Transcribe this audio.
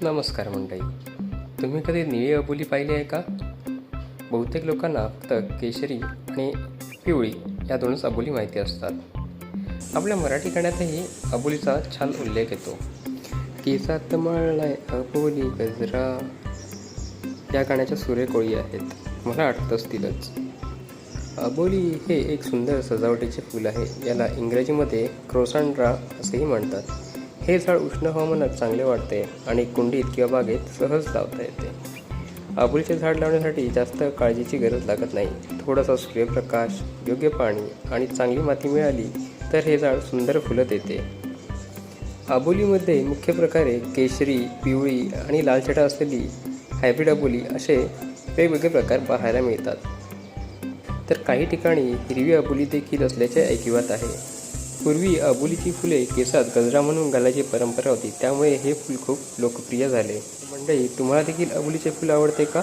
नमस्कार मंडळी. तुम्ही कधी निळी अबोली पाहिली आहे का? बहुतेक लोकांना फक्त केशरी आणि पिवळी या दोनच अबोली माहिती असतात. आपल्या मराठी गाण्यातही अबोलीचा छान उल्लेख येतो. केसात मळलाय अबोली गजरा या गाण्याच्या सुरेख ओळी आहेत. मला आठवत असतीलच. अबोली हे एक सुंदर सजावटीचे फूल आहे. याला इंग्रजीमध्ये क्रोसांड्रा असेही म्हणतात. हे झाड उष्ण हवामानात चांगले वाढते आणि कुंडीत किंवा बागेत सहज लावता येते. अबोलीचे झाड लावण्यासाठी जास्त काळजीची गरज लागत नाही. थोडासा सूर्यप्रकाश, योग्य पाणी आणि चांगली माती मिळाली तर हे झाड सुंदर फुलत येते. अबोलीमध्ये मुख्य प्रकारे केशरी, पिवळी आणि लाल छटा असलेली हायब्रिड अबोली असे वेगवेगळे प्रकार पाहायला मिळतात. तर काही ठिकाणी हिरवी अबोली देखील असल्याचे ऐकिवात आहे. पूर्वी अबोलीची फुले केसात गजरा म्हणून घालायची परंपरा होती, त्यामुळे हे फूल खूप लोकप्रिय झाले. मंडळी, तुम्हाला देखील अबोलीचे फूल आवडते का?